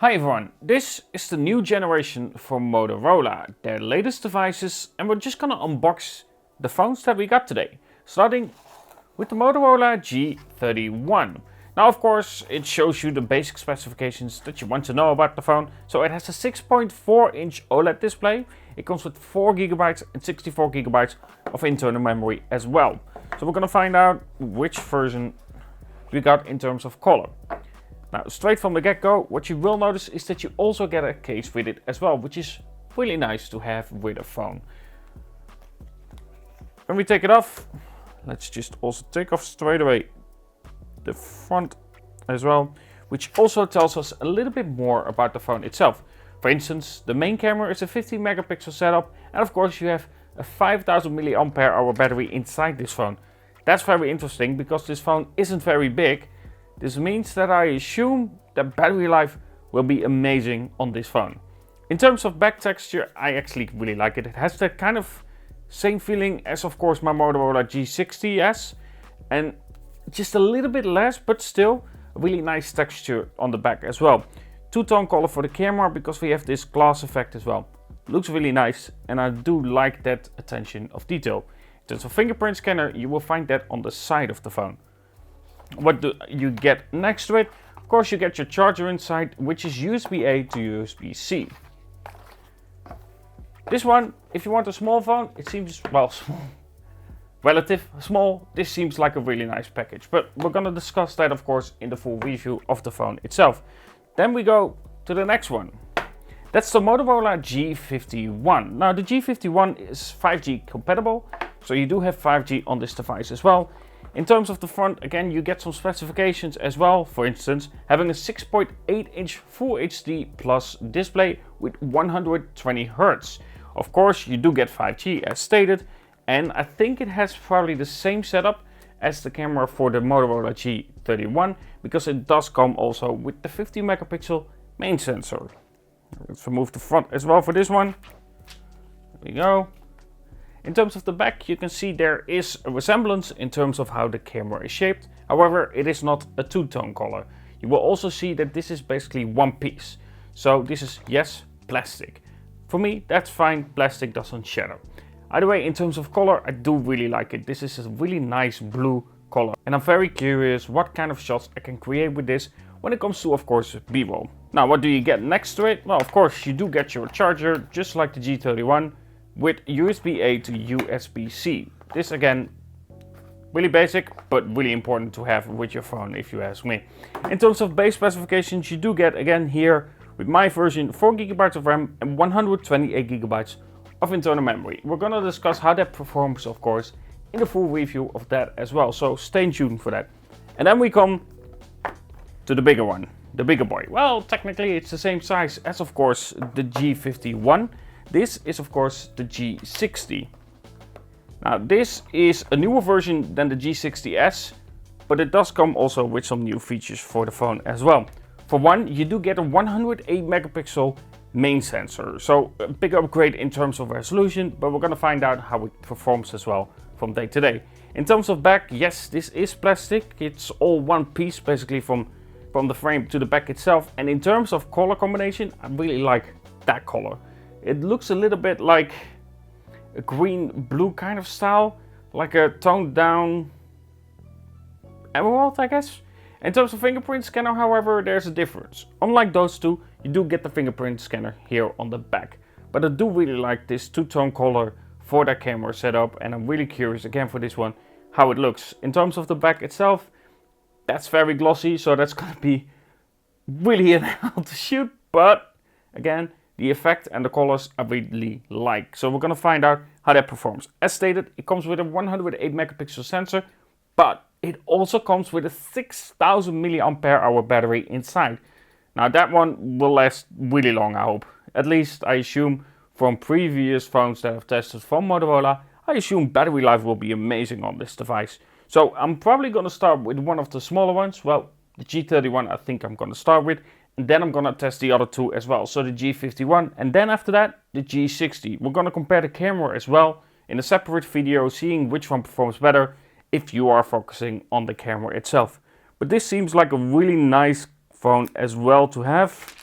Hi everyone, this is the new generation from Motorola, their latest devices, and we're just gonna unbox the phones that we got today, starting with the Motorola G31. Now of course it shows you the basic specifications that you want to know about the phone. So it has a 6.4-inch OLED display, it comes with 4GB and 64GB of internal memory as well. So we're gonna find out which version we got in terms of color. Now, straight from the get-go, what you will notice is that you also get a case with it as well, which is really nice to have with a phone. When we take it off, let's just also take off straight away the front as well, which also tells us a little bit more about the phone itself. For instance, the main camera is a 50 megapixel setup, and of course you have a 5000 mAh battery inside this phone. That's very interesting because this phone isn't very big. This means that I assume that battery life will be amazing on this phone. In terms of back texture, I actually really like it. It has that kind of same feeling as of course my Motorola G60 has, and just a little bit less, but still a really nice texture on the back as well. Two-tone color for the camera because we have this glass effect as well. Looks really nice, and I do like that attention of detail. In terms of fingerprint scanner, you will find that on the side of the phone. What do you get next to it? Of course you get your charger inside, which is USB-A to USB-C. This one, if you want a small phone, it seems, well, small. Relative small, this seems like a really nice package. But we're gonna discuss that of course in the full review of the phone itself. Then we go to the next one. That's the Motorola G51. Now the G51 is 5G compatible, so you do have 5G on this device as well. In terms of the front, again, you get some specifications as well. For instance, having a 6.8-inch Full HD Plus display with 120 Hz. Of course, you do get 5G as stated, and I think it has probably the same setup as the camera for the Motorola G31, because it does come also with the 50 megapixel main sensor. Let's remove the front as well for this one. There we go. In terms of the back, you can see there is a resemblance in terms of how the camera is shaped. However, it is not a two-tone color. You will also see that this is basically one piece. So this is, yes, plastic. For me, that's fine. Plastic doesn't shatter. Either way, in terms of color, I do really like it. This is a really nice blue color. And I'm very curious what kind of shots I can create with this when it comes to, of course, B-roll. Now, what do you get next to it? Well, of course, you do get your charger, just like the G31. With USB-A to USB-C. This again, really basic, but really important to have with your phone if you ask me. In terms of base specifications, you do get again here with my version 4GB of RAM and 128GB of internal memory. We're gonna discuss how that performs of course in the full review of that as well, so stay tuned for that. And then we come to the bigger one, the bigger boy. Well, technically it's the same size as of course the G51. This is of course the G60. Now this is a newer version than the G60S, but it does come also with some new features for the phone as well. For one, you do get a 108 megapixel main sensor, so a big upgrade in terms of resolution, but we're gonna find out how it performs as well from day to day. In terms of back, yes, this is plastic. It's all one piece basically from the frame to the back itself. And in terms of color combination, I really like that color. It looks a little bit like a green-blue kind of style, like a toned down emerald, I guess. In terms of fingerprint scanner, however, there's a difference. Unlike those two, you do get the fingerprint scanner here on the back. But I do really like this two-tone color for that camera setup, and I'm really curious again for this one how it looks. In terms of the back itself, that's very glossy, so that's gonna be really an hell to shoot, but again, the effect and the colors I really like. So we're gonna find out how that performs. As stated, it comes with a 108 megapixel sensor, but it also comes with a 6000 mAh battery inside. Now that one will last really long, I hope. At least I assume from previous phones that I've tested from Motorola, I assume battery life will be amazing on this device. So I'm probably gonna start with one of the smaller ones. Well, the G31 I think I'm gonna start with. And then I'm gonna test the other two as well. So the G51 and then after that the G60. We're gonna compare the camera as well in a separate video, seeing which one performs better if you are focusing on the camera itself. But this seems like a really nice phone as well to have.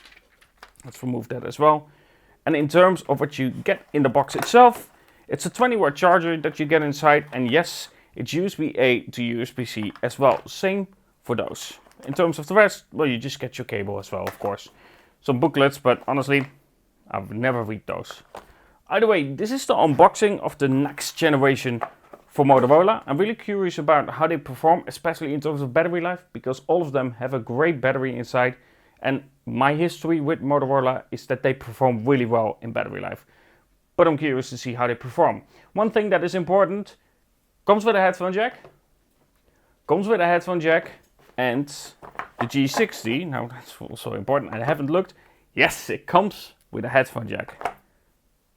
Let's remove that as well. And in terms of what you get in the box itself, it's a 20-watt charger that you get inside, and yes, it's USB-A to USB-C as well. Same for those. In terms of the rest, well, you just get your cable as well, of course. Some booklets, but honestly, I've never read those. Either way, this is the unboxing of the next generation for Motorola. I'm really curious about how they perform, especially in terms of battery life, because all of them have a great battery inside. And my history with Motorola is that they perform really well in battery life. But I'm curious to see how they perform. One thing that is important, comes with a headphone jack. Comes with a headphone jack. And the G60, now that's also important, I haven't looked. Yes, it comes with a headphone jack.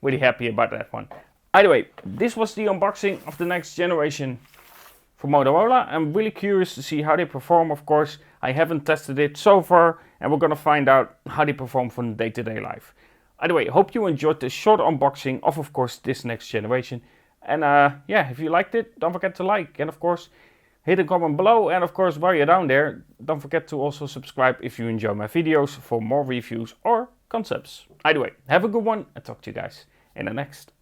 Really happy about that one. Either way, this was the unboxing of the next generation for Motorola. I'm really curious to see how they perform, of course. I haven't tested it so far, and we're gonna find out how they perform from day-to-day life. Either way, hope you enjoyed this short unboxing of course, this next generation. And yeah, if you liked it, don't forget to like, and of course, hit a comment below. And of course, while you're down there, don't forget to also subscribe if you enjoy my videos for more reviews or concepts. Either way, have a good one, and talk to you guys in the next